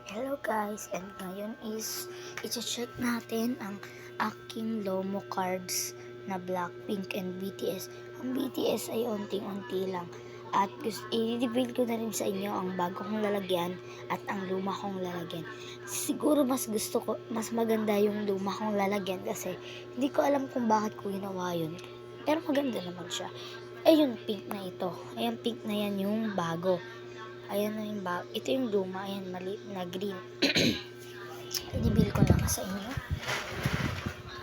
Hello guys, and ngayon is i-check natin ang aking Lomo cards na Blackpink and BTS. Ang BTS ay unting-unti lang at i-reveal ko na rin sa inyo ang bago kong lalagyan at ang luma kong lalagyan. Siguro mas maganda yung luma kong lalagyan kasi hindi ko alam kung bakit ko ginawa yun. Pero maganda naman siya. Yung pink na ito. Ayan, pink na yan yung bago. Ayan na yung bago. Ito yung luma. Ayan, maliit na green. Inibil ko lang sa inyo.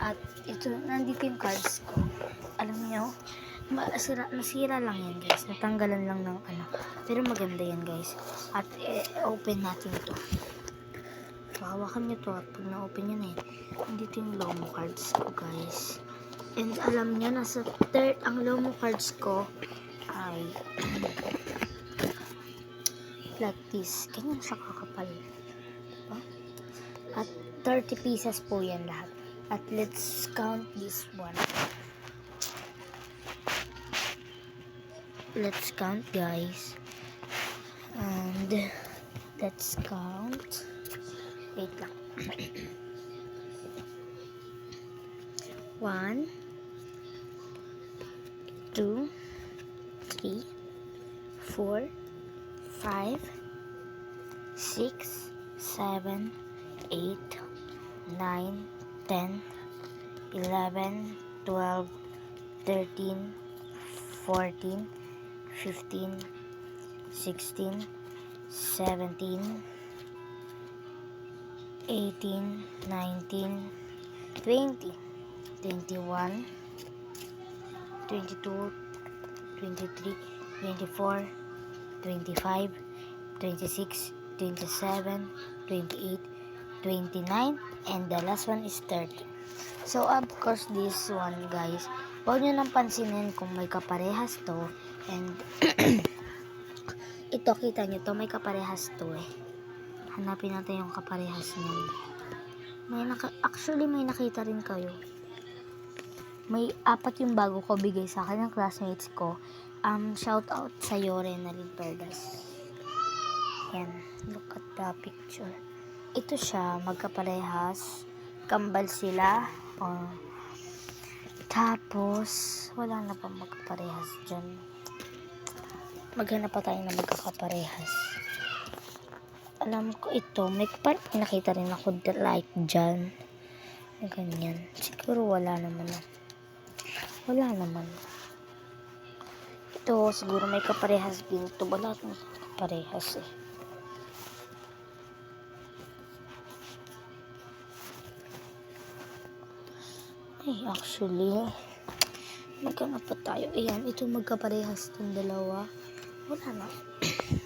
At ito, nandito yung cards ko. Alam niyo, nasira lang yan guys. Natanggalan lang ng ano. Pero maganda yan guys. At open natin ito. Hawakan nyo to at pag na-open nyo na yan, nandito yung Lomo cards ko guys. And alam nyo, nasa third, ang Lomo cards ko ay like this. Ganyan sa kakapal. Diba? At 30 pieces po yan lahat. At let's count this one. Let's count guys. And let's count. Wait lang. 1 2 3 4 5 6 7 8 9 10 11 12 13 14 15 16 17 18 19 20 21 22 23 24 25 26 27 28 29 and the last one is 30. So of course this one guys, huwag nyo nang pansinin kung may kaparehas to. And ito, kita nyo to, may kaparehas to eh. Hanapin natin yung kaparehas nyo. Actually may nakita rin kayo. May 4 yung bago ko bigay sa akin ng classmates ko. Shout out sa Yore Nalin Perdas. Yan, look at the picture. Ito siya, magkaparehas. Kambal sila. Tapos, wala na pa magkaparehas dyan. Maghanap pa tayo na magkakaparehas. Alam ko ito, may parang nakita rin ako like dyan. Ganyan. Siguro wala naman na. Wala naman. Ito, siguro may kaparehas din ito. Wala akong kaparehas eh. Actually, magkano pa tayo? Ayan, ito magkaparehas itong dalawa. Wala na.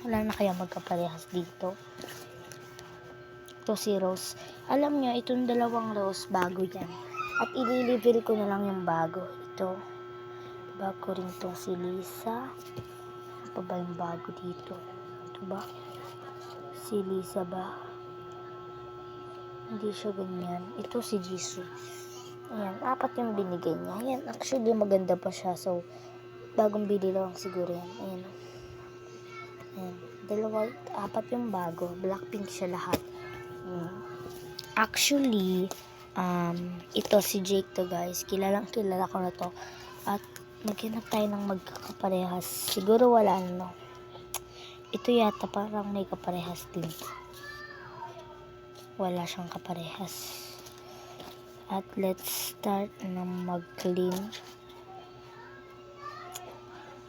Wala na kaya magkaparehas dito. Ito si Rose. Alam nyo, itong dalawang Rose, bago yan. At i-reveal ko na lang yung bago. Ito. Bago rin itong si Lisa. Ano pa ba yung bago dito? Ito ba? Si Lisa ba? Hindi siya ganyan. Ito si Jisoo. Ayan, 4 yung binigay niya. Ayan, actually maganda pa siya. So, bagong bili lang siguro yan. Ayan. Ayan. 4 yung bago. Blackpink siya lahat. Actually, ito si Jake to guys. Kilala ko na to. At maghanap tayo ng magkakaparehas. Siguro wala na, no? Ito yata parang may kaparehas din. Wala siyang kaparehas. At let's start na mag-clean.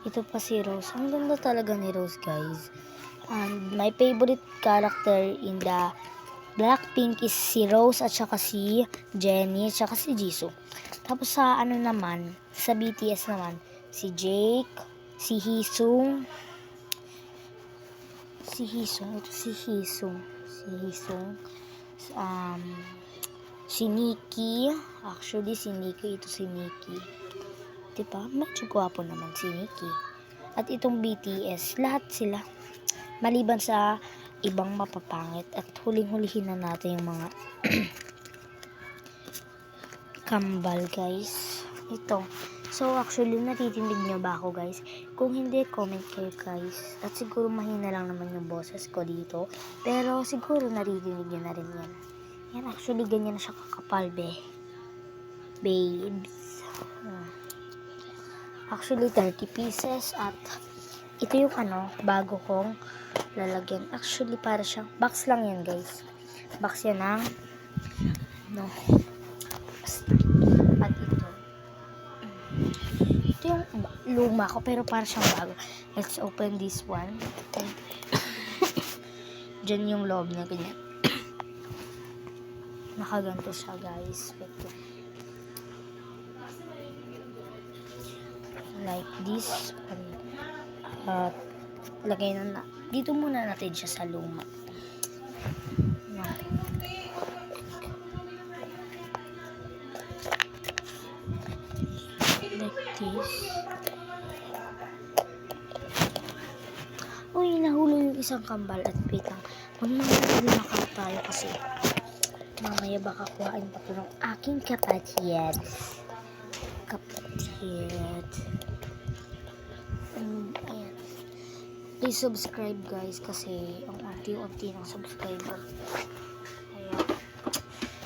Ito pa si Rose. Ang ganda talaga ni Rose guys. And my favorite character in the Blackpink is si Rose at saka si Jennie at saka si Jisoo. Tapos sa ano naman, sa BTS naman, si Jake, si Heesung, si Nikki. Actually, si Nikki. Ito si Nikki. Diba? Medyo gwapo naman si Nikki. At itong BTS, lahat sila. Maliban sa ibang mapapangit. At huling-hulihin na natin yung mga kambal, guys. Ito. So, actually, natitindig nyo ba ako, guys? Kung hindi, comment kayo guys. At siguro mahina lang naman yung boses ko dito. Pero siguro naririnig nyo na rin yan. Yan, actually ganyan na siya kakapal, babes. Actually 30 pieces at ito yung bago kong lalagyan. Actually para siyang box lang yan guys. Box yan ng at ito yung luma ko pero para siyang bago. Let's open this one. Diyan yung loob niya ganyan. Nakaganto siya guys. Like this. At lagay na dito muna natin siya sa luma. Like this. Uy, nahulog yung isang kambal at wait lang. Magmamahal tayo kasi mamaya baka kuhain pa ko ng aking kapatid. Ayan. Please subscribe guys kasi ang unti-unti ng subscriber. Ayan.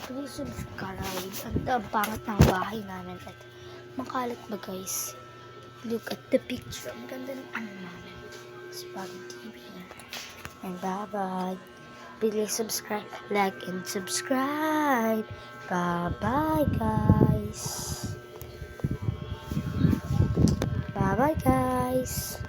Please subscribe. Ang pangat ng bahay namin at makalat ba guys? Look at the picture. Ang ganda ng namin. Spag TV. And bye-bye. Please subscribe, like, and subscribe. Bye-bye guys. Bye-bye guys.